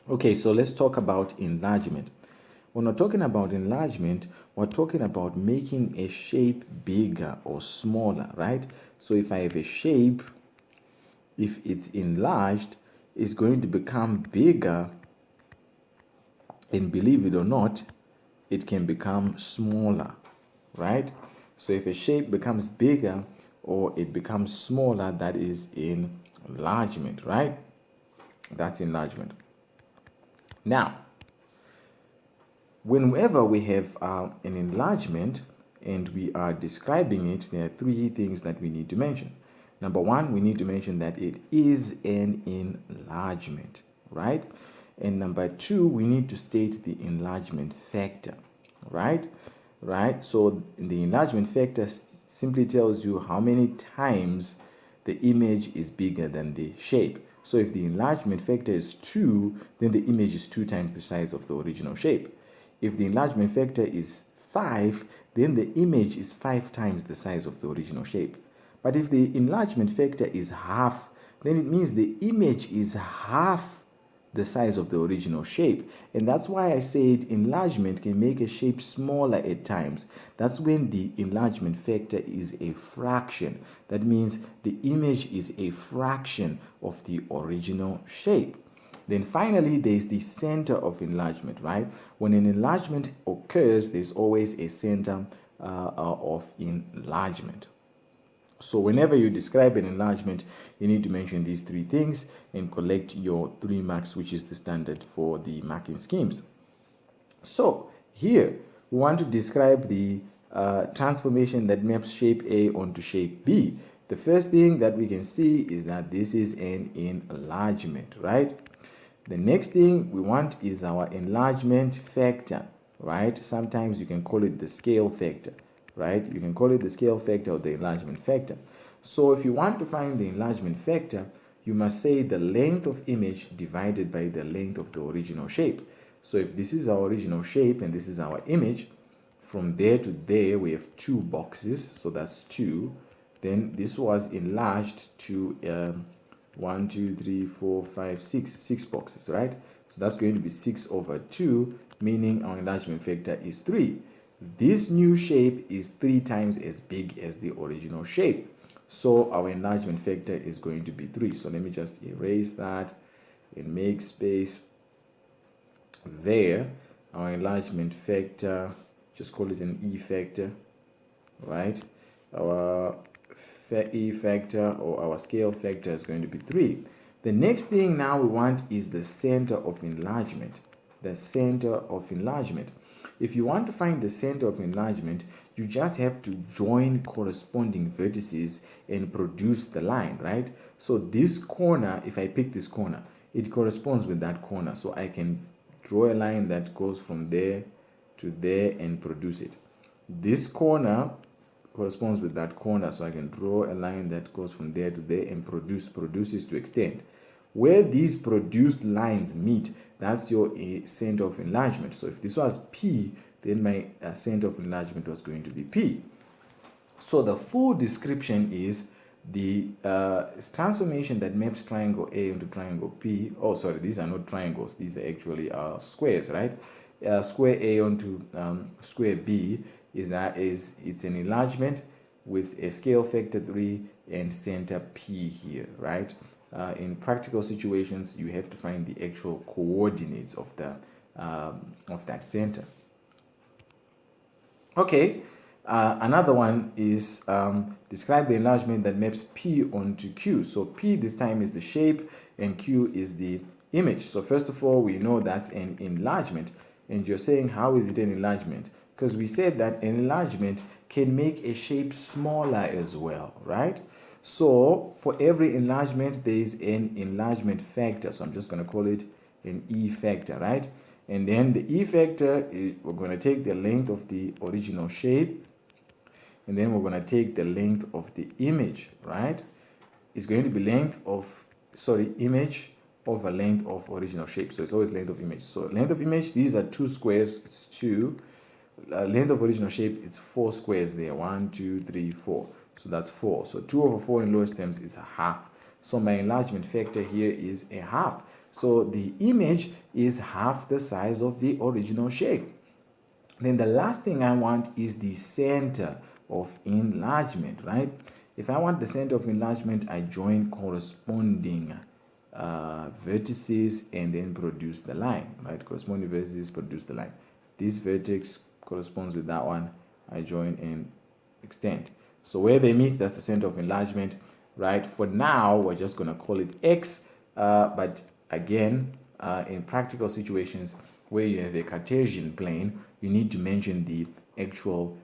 Okay, so let's talk about enlargement. When we're talking about enlargement, we're talking about making a shape bigger or smaller, right? So if I have a shape, if it's enlarged, it's going to become bigger, and believe it or not, it can become smaller, right? So if a shape becomes bigger or it becomes smaller, that is enlargement, right? That's enlargement. Now, whenever we have an enlargement and we are describing it, there are three things that we need to mention. Number one, we need to mention that it is an enlargement, right? And number two, we need to state the enlargement factor, right? Right? So the enlargement factor simply tells you how many times the image is bigger than the shape. So if the enlargement factor is 2, then the image is 2 times the size of the original shape. If the enlargement factor is 5, then the image is 5 times the size of the original shape. But if the enlargement factor is half, then it means the image is half the size of the original shape. And that's why I said enlargement can make a shape smaller at times. That's when the enlargement factor is a fraction. That means the image is a fraction of the original shape. Then finally, there's the center of enlargement, right? When an enlargement occurs, there's always a center of enlargement. So whenever you describe an enlargement, you need to mention these three things and collect your 3 marks, which is the standard for the marking schemes. So here, we want to describe the transformation that maps shape A onto shape B. The first thing that we can see is that this is an enlargement, right? The next thing we want is our enlargement factor, right? Sometimes you can call it the scale factor, right? You can call it the scale factor or the enlargement factor. So if you want to find the enlargement factor, you must say the length of image divided by the length of the original shape. So if this is our original shape and this is our image, from there to there we have 2 boxes, so that's 2. Then this was enlarged to 1, 2, 3, 4, 5, 6 boxes, right? So that's going to be 6 over 2, meaning our enlargement factor is 3. This new shape is 3 times as big as the original shape. So our enlargement factor is going to be 3. So let me just erase that and make space there. Our enlargement factor, just call it an E factor, right? Our E factor or our scale factor is going to be 3. The next thing now we want is the center of enlargement. The center of enlargement. If you want to find the center of enlargement, you just have to join corresponding vertices and produce the line, right? So this corner, if I pick this corner, it corresponds with that corner. So I can draw a line that goes from there to there and produce it. This corner corresponds with that corner, so I can draw a line that goes from there to there and produces to extend. Where these produced lines meet, that's your center of enlargement. So if this was P, then my center of enlargement was going to be P. So the full description is the transformation that maps triangle A into triangle P. Oh, sorry, these are not triangles. These are actually squares, right? Square A onto square B it's an enlargement with a scale factor 3 and center P here, right? In practical situations, you have to find the actual coordinates of that center. Okay, another one is describe the enlargement that maps P onto Q. So P this time is the shape and Q is the image. So first of all, we know that's an enlargement. And you're saying, how is it an enlargement? Because we said that an enlargement can make a shape smaller as well, right? So for every enlargement, there is an enlargement factor. So I'm just going to call it an E factor, right? And then the E factor, we're going to take the length of the original shape, and then we're going to take the length of the image, right? It's going to be image over length of original shape. So it's always length of image. So length of image, these are 2 squares, it's 2. Length of original shape, it's 4 squares there, 1, 2, 3, 4. So that's 4. So 2 over 4 in lowest terms is a half. So my enlargement factor here is a half. So the image is half the size of the original shape. Then the last thing I want is the center of enlargement, right? If I want the center of enlargement, I join corresponding vertices and then produce the line, right? Corresponding vertices produce the line. This vertex corresponds with that one. I join and extend. So where they meet, that's the center of enlargement, right? For now, we're just going to call it X. But again, in practical situations where you have a Cartesian plane, you need to mention the actual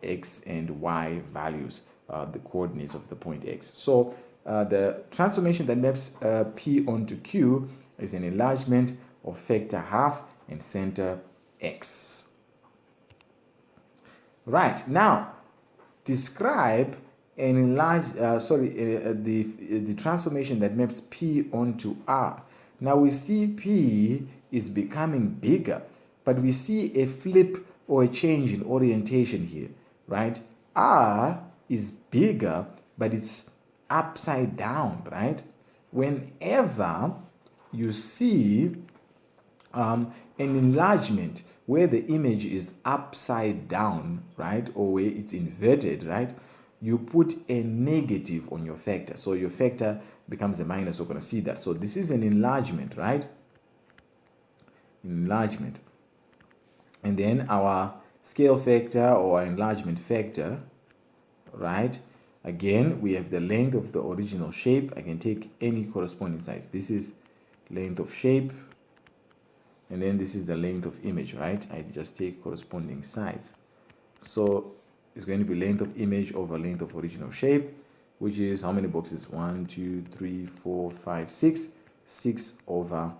X and Y values, the coordinates of the point X. So the transformation that maps P onto Q is an enlargement of factor half and center X. Right, now describe an enlarged, the transformation that maps P onto R. Now we see P is becoming bigger, but we see a flip or a change in orientation here, right? R is bigger, but it's upside down, right? Whenever you see an enlargement where the image is upside down, right, or where it's inverted, right, you put a negative on your factor. So your factor becomes a minus. We're going to see that. So this is an enlargement, right? Enlargement. And then our scale factor or enlargement factor, right? Again, we have the length of the original shape. I can take any corresponding size. This is length of shape. And then this is the length of image, right? I just take corresponding sides. So it's going to be length of image over length of original shape, which is how many boxes? 1, 2, 3, 4, 5, 6. 6 over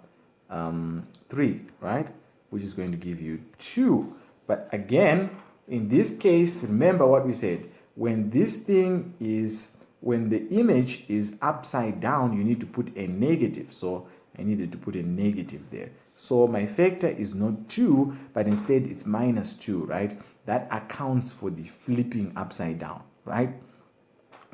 3, right? Which is going to give you 2. But again, in this case, remember what we said. When the image is upside down, you need to put a negative. So I needed to put a negative there. So my factor is not 2, but instead it's minus 2, right? That accounts for the flipping upside down, right?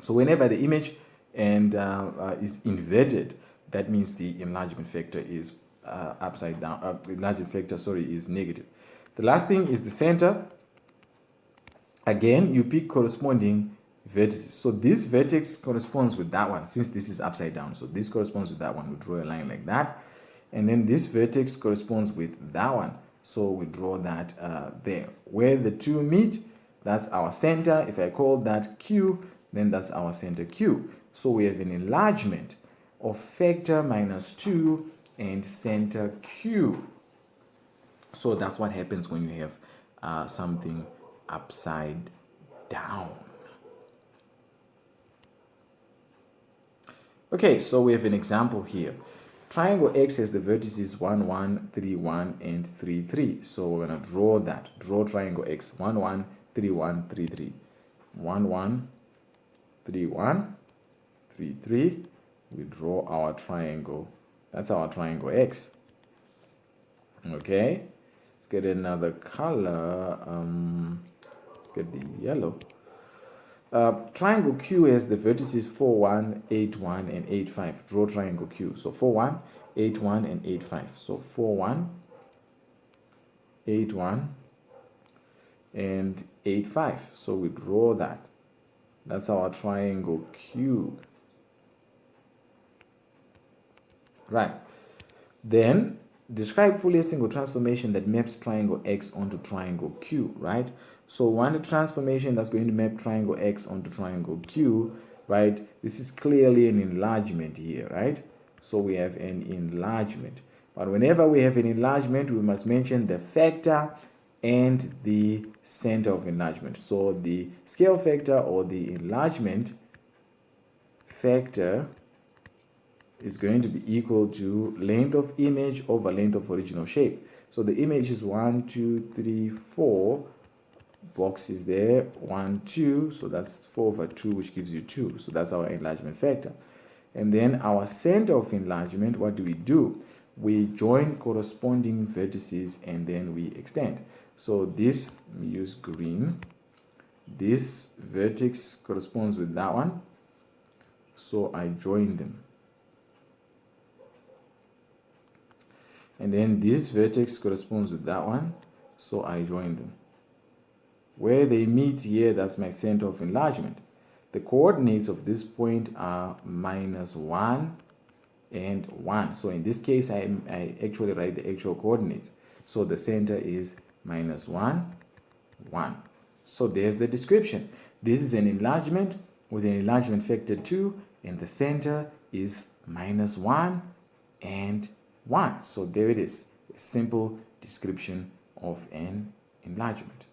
So whenever the image is inverted, that means the enlargement factor is upside down. Enlargement factor, is negative. The last thing is the center. Again, you pick corresponding vertices. So this vertex corresponds with that one, since this is upside down. So this corresponds with that one. We draw a line like that. And then this vertex corresponds with that one. So we draw that there. Where the two meet, that's our center. If I call that Q, then that's our center Q. So we have an enlargement of factor minus 2 and center Q. So that's what happens when you have something upside down. Okay, so we have an example here. Triangle X has the vertices 1, 1, 3, 1, and 3, 3. So we're going to draw that. Draw triangle X. 1, 1, 3, 1, 3, 3. 1, 1, 3, 1, 3, 3. We draw our triangle. That's our triangle X. Okay. Let's get another color. Let's get the yellow. Triangle Q has the vertices 4, 1, 8, 1, and 8, 5. Draw triangle Q. So 4, 1, 8, 1, and 8, 5. So 4, 1, 8, 1, and 8, 5. So we draw that. That's our triangle Q. Right. Then describe fully a single transformation that maps triangle X onto triangle Q, right? So one transformation that's going to map triangle X onto triangle Q, right? This is clearly an enlargement here, right? So we have an enlargement. But whenever we have an enlargement, we must mention the factor and the center of enlargement. So the scale factor or the enlargement factor is going to be equal to length of image over length of original shape. So the image is 1, 2, 3, 4 boxes there. 1, 2. So that's 4 over 2, which gives you 2. So that's our enlargement factor. And then our center of enlargement, what do? We join corresponding vertices and then we extend. So this, let me use green. This vertex corresponds with that one. So I join them. And then this vertex corresponds with that one, so I join them. Where they meet here, that's my center of enlargement. The coordinates of this point are -1 and 1. So in this case, I actually write the actual coordinates. So the center is -1, 1. So there's the description. This is an enlargement with an enlargement factor 2, and the center is -1 and 1. So there it is, a simple description of an enlargement.